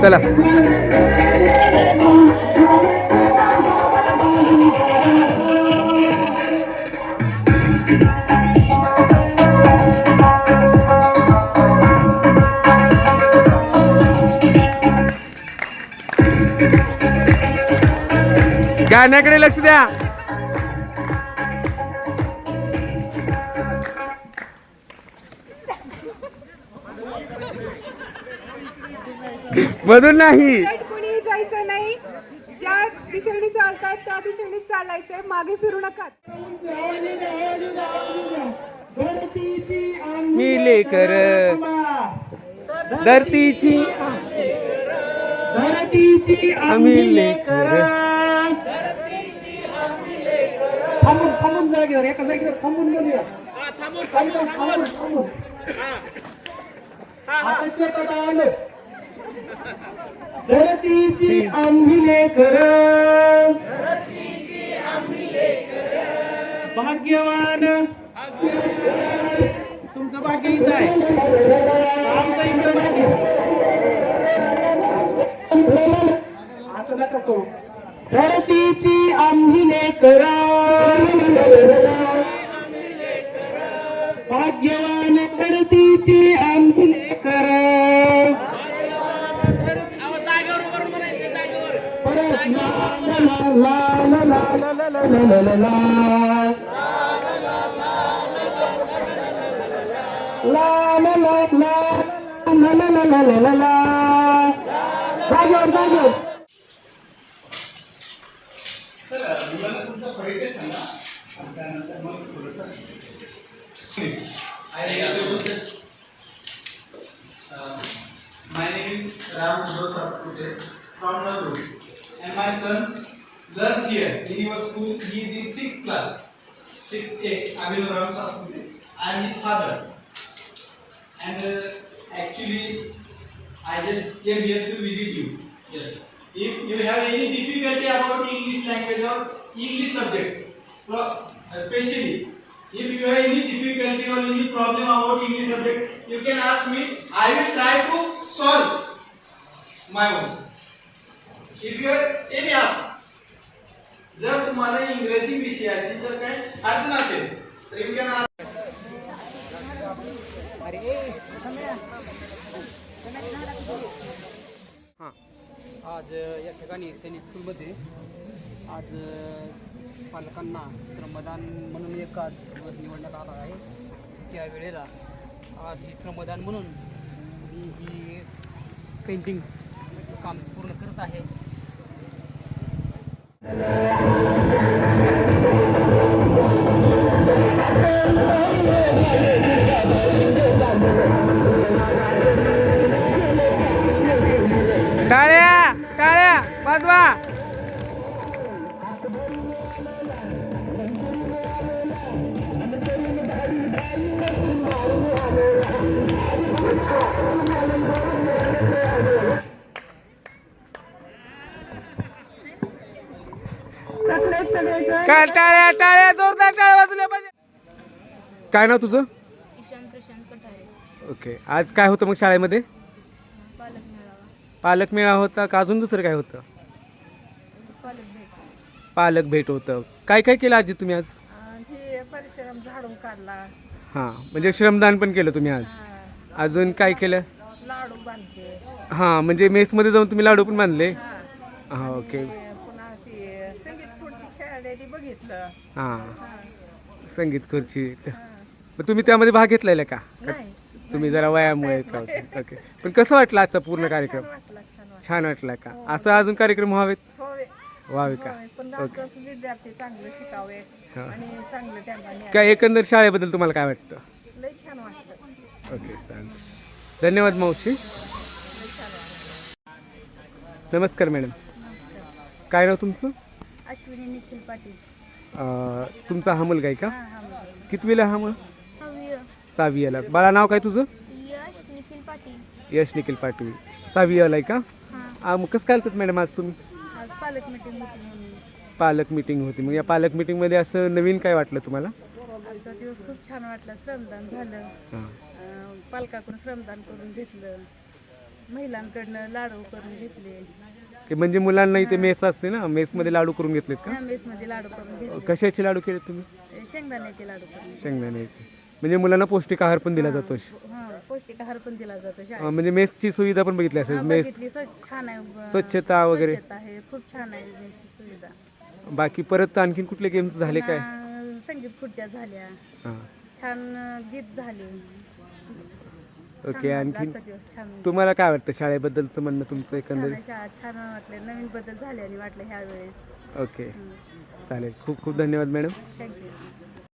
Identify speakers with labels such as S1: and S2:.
S1: चला गाण्याकडे लक्ष द्या. मधून नाही,
S2: कोणी जायचं नाही. ज्या दिशेने चालतात त्या दिशेने चालायचंय, मागे फिरू नका.
S1: मी लेकर धरतीची आम्ही लेकर.
S3: थांबून जागेवर एका जागेवर थांबून बोलूया. आता शेतात आलो. धरतीची आम्ही लेकर, भाग्यवान तुमचं भाग्य इथं आहे, आमचं इकडं भाग्य. असं नका करू. धरतीची आम्ही लेकर, भाग्यवान धरतीची आम्ही लेकर. परत ला ला ला ला ला ला ला ला ला ला ला जागेवर जागेवर.
S4: My name is Ram Joseph Kute from Nagru, and my son learns here in your school. He is in 6th class, 6th A. Abhinav Ram Kute. I am his father, and actually I just came here to visit you. Yes. If you have any difficulty about English language or English subject, especially if you have any difficulty or any problem about English subject, you can ask me. I will try to solve my own. If you have any ask, जर तुम्हाला इंग्रजी विषयाची जर काही अडचण असेल तर you can ask.
S5: आज या ठिकाणी सैनिक स्कूलमध्ये आज पालकांना श्रमदान म्हणून एक आज दिवस निवडण्यात आला आहे. त्या वेळेला आज ही श्रमदान म्हणून मी ही पेंटिंग काम पूर्ण करत आहे.
S1: टाळ्या टाळ्या वाजवा. काय टाळ्या टाळ्या जोरदार टाळ्या वाजल्या पाहिजे. काय नाव तुझं?
S6: ईशान प्रशांत कठारे.
S1: ओके. आज काय होतं मग शाळेमध्ये?
S6: पालक मेळावा.
S1: पालक मेळावा होता का अजून दुसरं काय होतं?
S6: पालक भेट.
S1: पालक भेट होतं. काय काय केलं आजी तुम्ही आज?
S2: हे परिश्रम झाडून काढला.
S1: हां, म्हणजे श्रमदान पण केलं तुम्ही आज. अजून काय केलं?
S2: लाडू बांधते.
S1: हां, म्हणजे मेसमध्ये जाऊन तुम्ही लाडू पण बांधले. हां, ओके.
S2: पुन्हा ते संगीत खुर्ची खेळलेली बघितलं.
S1: हां, संगीत खुर्ची. मग तुम्ही त्यामध्ये भाग घेतलेला का? तुम्ही जरा वयामुळे का? ओके. पण कसं वाटलं आजचा पूर्ण कार्यक्रम? छान वाटला का? असं अजून कार्यक्रम व्हावेत? व्हावे का? ओके.
S2: विद्यार्थी चांगलं शिकावे आणि चांगलं त्यांना
S1: काय एकंदर शाळेबद्दल तुम्हाला काय वाटतं?
S2: लई छान वाटलं.
S1: ओके, चालेल. धन्यवाद मावशी. नमस्कार मॅडम. काय नाव तुमचं?
S6: अश्विनी निखिल पाटील.
S1: तुमचा हा मुलगा आहे का?
S6: हा मुलगा.
S1: कितवीला हा मग?
S6: 6वी.
S1: 6वी बाळा नाव काय तुझं?
S6: यश निखिल पाटील.
S1: यश निखिल पाटील. 6वी आहे का?
S6: हां.
S1: मग कसं काय आलतात मॅडम आज तुम्ही?
S6: आज पालक मीटिंग होती म्हणून.
S1: पालक मीटिंग होती. मग या पालक मीटिंगमध्ये असं नवीन काय वाटलं तुम्हाला?
S6: आज
S7: आजचा दिवस खूप छान वाटला. श्रमदान झालं,
S1: हां
S7: पालकाकडून श्रमदान करून घेतलं, महिलांकडनं लाडू करून घेतले,
S1: की म्हणजे मुलांना इथे मेस असते ना, मेसमध्ये लाडू करून घेतलेत का?
S7: ह्या मेसमध्ये लाडू करून घेतले,
S1: कशाचे लाडू केले तुम्ही?
S7: शेंगदाण्याचे लाडू करून घेतले.
S1: शेंगदाण्याचे. म्हणजे मुलांना पौष्टिक आहार पण दिला जातो.
S7: हां, पौष्टिक आहार पण दिला जातो शाळेत.
S1: म्हणजे मेसची सुविधा पण बघितली असेल.
S7: हां,
S1: मेस
S7: बघितली. छान आहे.
S1: स्वच्छता वगैरे
S7: स्वच्छता आहे, खूप छान आहे मेसची सुविधा.
S1: बाकी परत आणखीन कुठले गेम्स झाले काय?
S7: पुन्हा संगीत खुर्च्या झाल्या,
S1: हां
S7: छान गीत झाले.
S1: ओके. आणखीन
S7: आजचा दिवस छान
S1: तुम्हाला काय वाटतं शाळेबद्दलचं म्हणणं तुमचं
S7: छान
S1: एकंदरीत?
S7: आहे. शाळा छान वाटले, नवीन बदल झाले आणि वाटलं ह्या वेळेस.
S1: ओके चालेल. खूप खूप धन्यवाद मॅडम.
S7: थँक्यू.